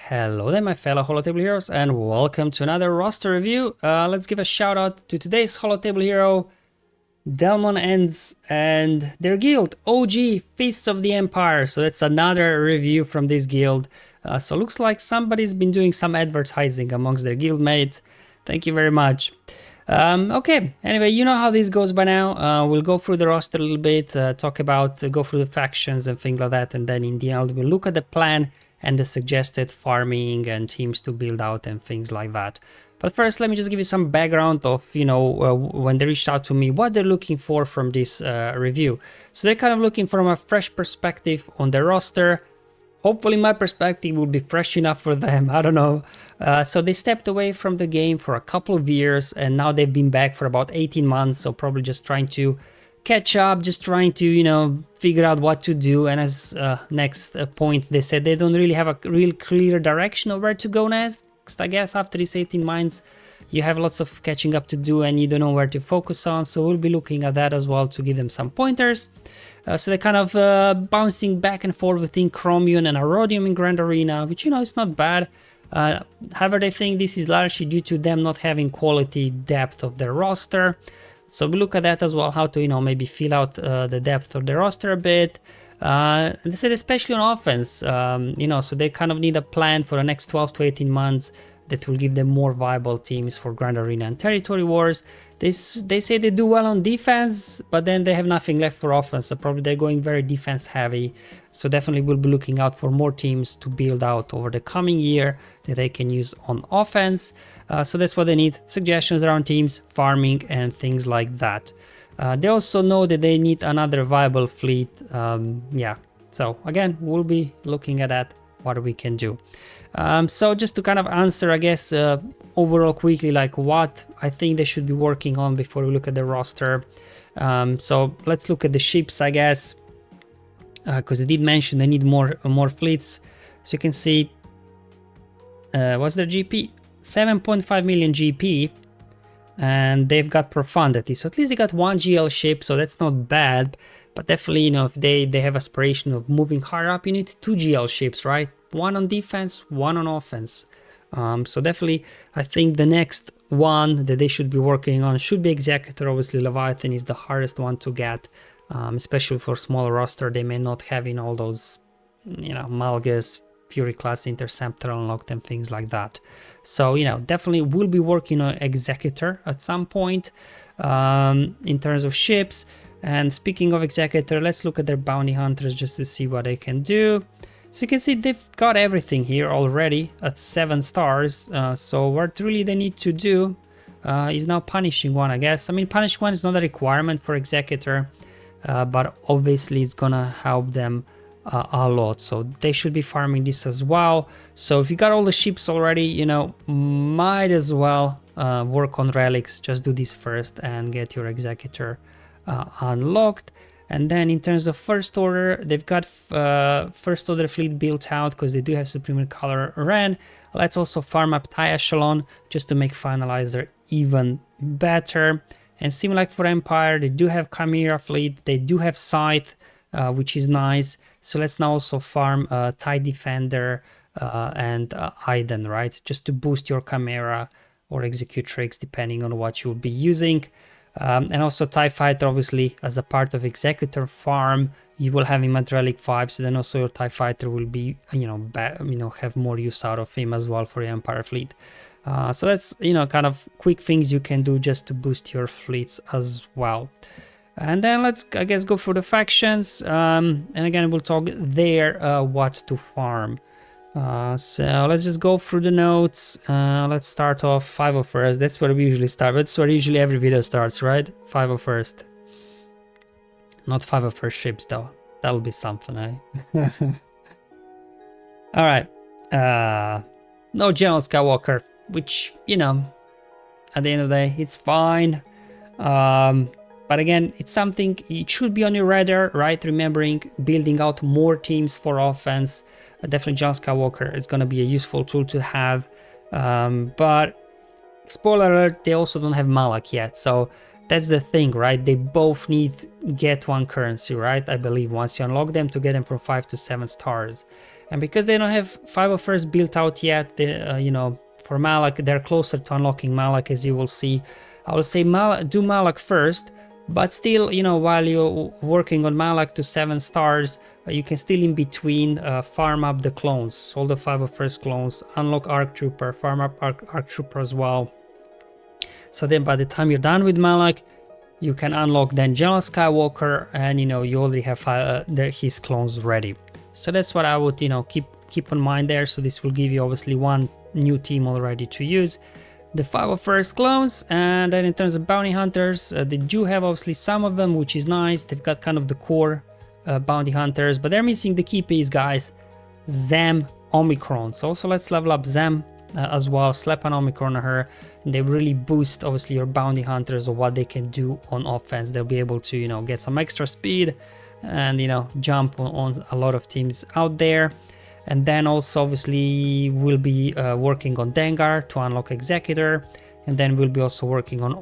Hello there, my fellow Holotable Heroes, and welcome to another roster review. Let's give a shout out to today's Holotable Hero, Delmon Ends, and their guild, OG Feast of the Empire. So that's another review from this guild. So looks like somebody's been doing some advertising amongst their guild mates. Thank you very much. Okay, anyway, you know how this goes by now. We'll go through the roster a little bit, go through the factions and things like that, and then in the end we'll look at the plan and the suggested farming and teams to build out and things like that. But first, let me just give you some background of, when they reached out to me, what they're looking for from this review. So they're kind of looking from a fresh perspective on the roster. Hopefully my perspective will be fresh enough for them, I don't know. So they stepped away from the game for a couple of years and now they've been back for about 18 months. So probably just trying to catch up, just trying to, figure out what to do. And as next point, they said they don't really have a real clear direction of where to go next. I guess after these 18 months, you have lots of catching up to do and you don't know where to focus on. So we'll be looking at that as well to give them some pointers. So they're kind of bouncing back and forth between Chromium and Arodium in Grand Arena, which, it's not bad. However, they think this is largely due to them not having quality depth of their roster. So we look at that as well, how to, maybe fill out the depth of the roster a bit. They said especially on offense, so they kind of need a plan for the next 12 to 18 months that will give them more viable teams for Grand Arena and Territory Wars. They say they do well on defense, but then they have nothing left for offense, so probably they're going very defense heavy. So definitely we'll be looking out for more teams to build out over the coming year that they can use on offense. So that's what they need, suggestions around teams, farming and things like that. They also know that they need another viable fleet. So again, we'll be looking at that, what we can do. So just to kind of answer, I guess, overall quickly, like what I think they should be working on before we look at the roster. So let's look at the ships, I guess, because they did mention they need more fleets. So you can see, what's their GP? 7.5 million GP, and they've got profundity. So at least they got one GL ship, so that's not bad. But definitely, if they have aspiration of moving higher up, you need 2 GL ships, right? One on defense, one on offense. So definitely, I think the next one that they should be working on should be Executor. Obviously, Leviathan is the hardest one to get, especially for smaller roster. They may not have in all those, Malgus, Fury class Interceptor unlocked and things like that. So, definitely we'll be working on Executor at some point in terms of ships. And speaking of Executor, let's look at their bounty hunters just to see what they can do. So you can see they've got everything here already at 7 stars. So what really they need to do is now Punishing One, I guess. I mean, Punishing One is not a requirement for Executor, but obviously it's gonna help them a lot. So they should be farming this as well. So if you got all the ships already, might as well work on relics. Just do this first and get your Executor unlocked. And then in terms of first order, they've got first order fleet built out because they do have Supreme Color Ren. Let's also farm up TIE Echelon just to make Finalizer even better. And similar like for Empire, they do have Chimera fleet, they do have Scythe, which is nice. So let's now also farm TIE Defender and Iden, right? Just to boost your Chimera or Executrix depending on what you'll be using. And also TIE Fighter, obviously, as a part of Executor farm, you will have him at Relic 5, so then also your TIE Fighter will be, have more use out of him as well for your Empire fleet. So that's, kind of quick things you can do just to boost your fleets as well. And then let's, I guess, go for the factions. And again, we'll talk there what to farm. So let's just go through the notes. Let's start off 501st. That's where we usually start. That's where usually every video starts, right? 501st. Not 501st ships though. That'll be something, eh? All right. No General Skywalker, which, at the end of the day, it's fine. But again, it's something, it should be on your radar, right? Remembering building out more teams for offense. Definitely John Skywalker is going to be a useful tool to have. But spoiler alert, they also don't have Malak yet. So that's the thing, right? They both need get 1 currency, right? I believe once you unlock them to get them from 5 to 7 stars. And because they don't have 501st built out yet, they, you know, for Malak, they're closer to unlocking Malak, as you will see. I will say do Malak first, but still, you know, while you're working on Malak to 7 stars, you can still in between farm up the clones. So all the 501st clones, unlock Arc Trooper, farm up Arc Trooper as well. So then by the time you're done with Malak, you can unlock then General Skywalker, and you know, you already have his clones ready. So that's what I would, you know, keep in mind there. So this will give you obviously one new team already to use. The 501st clones, and then in terms of bounty hunters, they do have obviously some of them, which is nice. They've got kind of the core bounty hunters, but they're missing the key piece, guys. Zam Omicron. So also let's level up Zam as well. Slap an Omicron on her, and they really boost obviously your bounty hunters or what they can do on offense. They'll be able to, you know, get some extra speed and, you know, jump on a lot of teams out there. And then also obviously we'll be working on Dengar to unlock Executor, and then we'll be also working on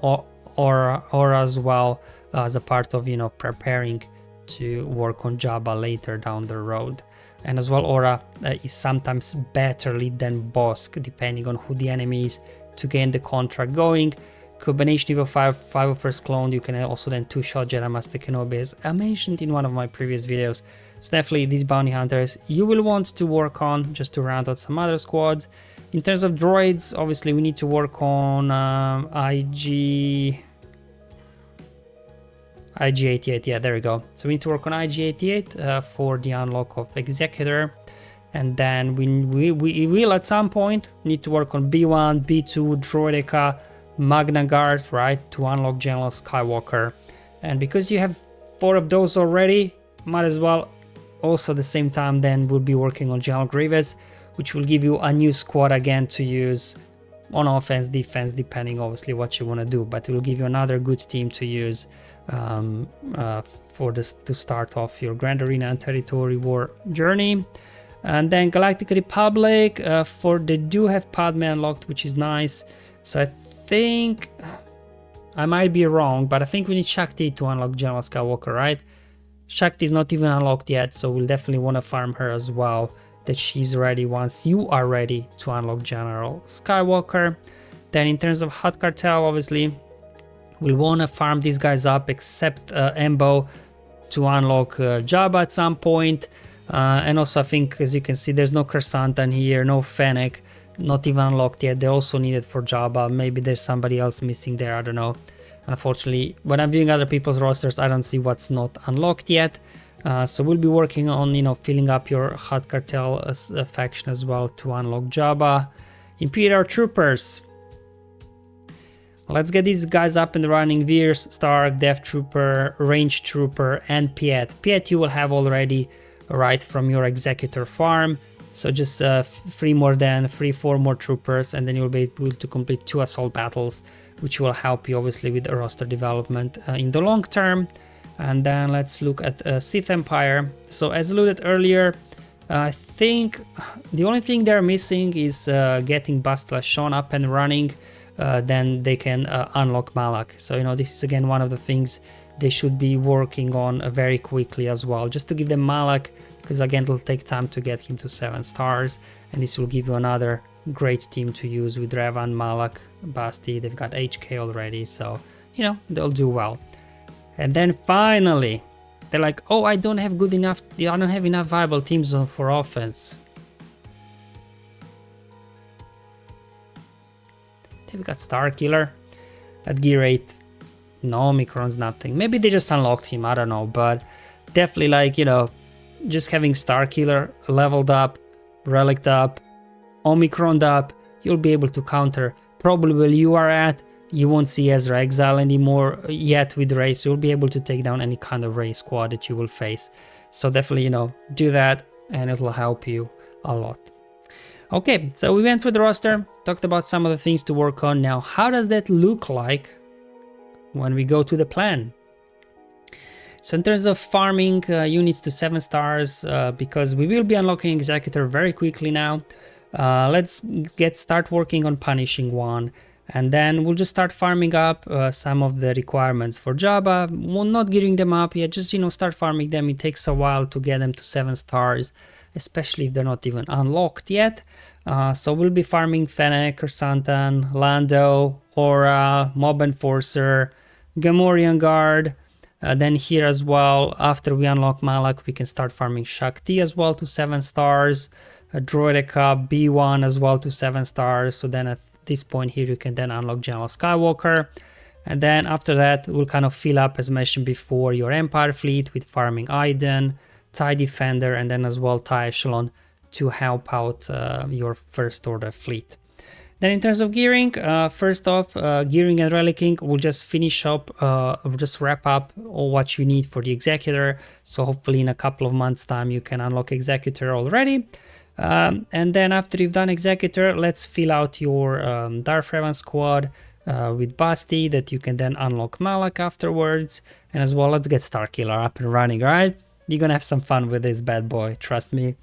Aura as well as a part of, you know, preparing to work on Jabba later down the road. And as well, Aura is sometimes better lead than Bosk, depending on who the enemy is, to gain the contract going. Combination of 501st clone, you can also then two-shot Jedi Master Kenobi, as I mentioned in one of my previous videos. So definitely these bounty hunters you will want to work on just to round out some other squads. In terms of droids, obviously we need to work on IG-88, yeah, there we go. So we need to work on IG-88 for the unlock of Executor. And then we will at some point need to work on B1, B2, Droideka, Magna Guard, right, to unlock General Skywalker. And because you have 4 of those already, might as well also at the same time then we'll be working on General Grievous, which will give you a new squad again to use on offense, defense, depending obviously what you want to do, but it will give you another good team to use for this to start off your Grand Arena and Territory War journey. And then Galactic Republic, they do have Padme unlocked, which is nice. So I think I might be wrong, but I think we need Shakti to unlock General Skywalker, right? Shakti is not even unlocked yet, so we'll definitely want to farm her as well, that she's ready once you are ready to unlock General Skywalker. Then in terms of Hut Cartel, obviously we'll want to farm these guys up, except Embo, to unlock Jabba at some point. And also I think, as you can see, there's no Kersantan here, no Fennec, not even unlocked yet. They're also needed for Jabba. Maybe there's somebody else missing there, I don't know. Unfortunately, when I'm viewing other people's rosters, I don't see what's not unlocked yet. So we'll be working on, you know, filling up your Hut Cartel faction as well to unlock Jabba. Imperial Troopers. Let's get these guys up and running. Veers, Stark, Death Trooper, Range Trooper, and Piet. Piet you will have already, right, from your Executor farm. So just 4 more troopers, and then you'll be able to complete 2 assault battles, which will help you obviously with the roster development in the long term. And then let's look at Sith Empire. So as alluded earlier, I think the only thing they're missing is getting Bastila Shan up and running. Then they can unlock Malak. So, you know, this is again one of the things they should be working on very quickly as well, just to give them Malak, because again it'll take time to get him to 7 stars, and this will give you another great team to use with Revan, Malak, Basti. They've got HK already, so you know they'll do well. And then finally they're like, oh, I don't have enough viable teams for offense. They've got Starkiller at gear 8. No Omicron's nothing. Maybe they just unlocked him, I don't know, but definitely, like, you know, just having Starkiller leveled up, reliced up, Omicroned up, you'll be able to counter probably where you are at. You won't see Ezra Exile anymore yet with Rey, so you'll be able to take down any kind of Rey squad that you will face. So definitely, you know, do that and it'll help you a lot. Okay, so we went through the roster, talked about some of the things to work on. Now, how does that look like when we go to the plan? So in terms of farming units to 7 stars, because we will be unlocking Executor very quickly now, let's start working on punishing one, and then we'll just start farming up some of the requirements for Jabba. We're not giving them up yet, just, you know, start farming them. It takes a while to get them to 7 stars. especially if they're not even unlocked yet. So we'll be farming Fennec, Chrysanthemum, Lando, Aura, Mob Enforcer, Gamorrean Guard. Then here as well, after we unlock Malak, we can start farming Shakti as well to 7 stars, Droideka, B1 as well to 7 stars. So then at this point here, you can then unlock General Skywalker. And then after that, we'll kind of fill up, as mentioned before, your Empire fleet with farming Iden, TIE Defender, and then as well TIE Echelon to help out your First Order fleet. Then in terms of gearing, first off, gearing and relicking, we'll just finish up, we'll just wrap up all what you need for the Executor. So hopefully in a couple of months time, you can unlock Executor already. And then after you've done Executor, let's fill out your Darth Revan squad with Basti, that you can then unlock Malak afterwards. And as well, let's get Starkiller up and running, right? You're gonna have some fun with this bad boy, trust me.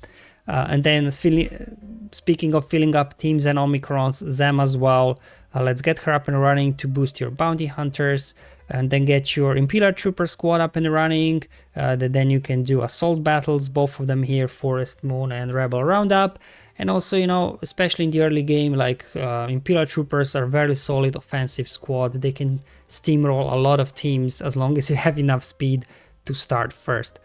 And then speaking of filling up teams and Omicrons, Zem as well, let's get her up and running to boost your bounty hunters, and then get your Imperial Trooper squad up and running. Then you can do assault battles, both of them here, Forest Moon and Rebel Roundup. And also, you know, especially in the early game, like Imperial Troopers are very solid offensive squad. They can steamroll a lot of teams as long as you have enough speed to start first.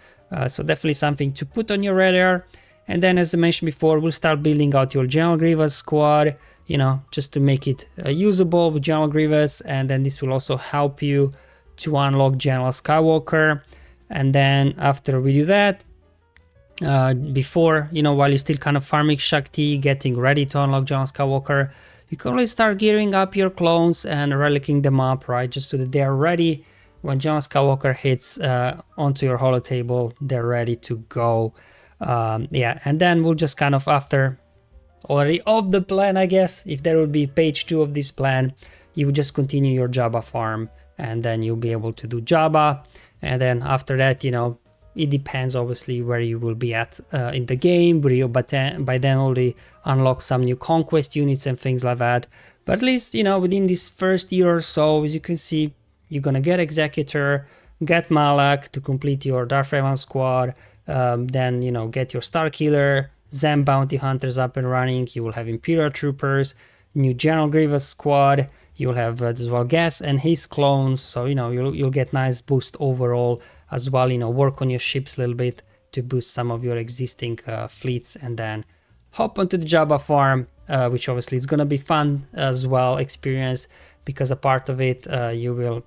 So definitely something to put on your radar. And then, as I mentioned before, we'll start building out your General Grievous squad, you know, just to make it usable with General Grievous. And then this will also help you to unlock General Skywalker. And then after we do that, before, you know, while you're still kind of farming Shakti, getting ready to unlock General Skywalker, you can always start gearing up your clones and relicking them up, right? Just so that they're ready when General Skywalker hits onto your holotable, they're ready to go. Yeah, and then we'll just kind of, after already off the plan, I guess, if there would be page 2 of this plan, you would just continue your Jabba farm, and then you'll be able to do Jabba. And then after that, you know, it depends obviously where you will be at in the game, where you by then already unlock some new conquest units and things like that. But at least, you know, within this first year or so, as you can see, you're gonna get Executor, get Malak to complete your Darth Revan squad. Then, you know, get your Starkiller, Zem bounty hunters up and running. You will have Imperial Troopers, new General Grievous squad. You'll have as well Gas and his clones. So, you know, you'll get nice boost overall as well. You know, work on your ships a little bit to boost some of your existing fleets, and then hop onto the Jabba farm, which obviously is gonna be fun as well experience, because a part of it you will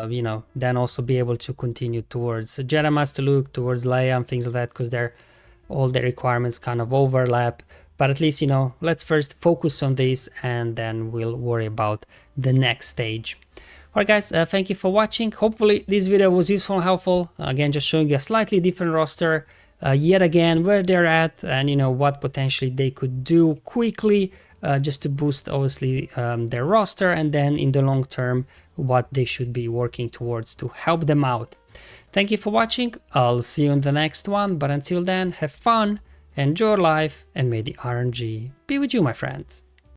you know, then also be able to continue towards Jedi Master Luke, towards Leia and things like that, because all the requirements kind of overlap. But at least, you know, let's first focus on this, and then we'll worry about the next stage. Alright guys, thank you for watching. Hopefully this video was useful and helpful. Again, just showing you a slightly different roster, yet again, where they're at, and you know, what potentially they could do quickly, just to boost obviously their roster, and then in the long term, what they should be working towards to help them out. Thank you for watching. I'll see you in the next one, but until then, have fun, enjoy life, and may the RNG be with you, my friends.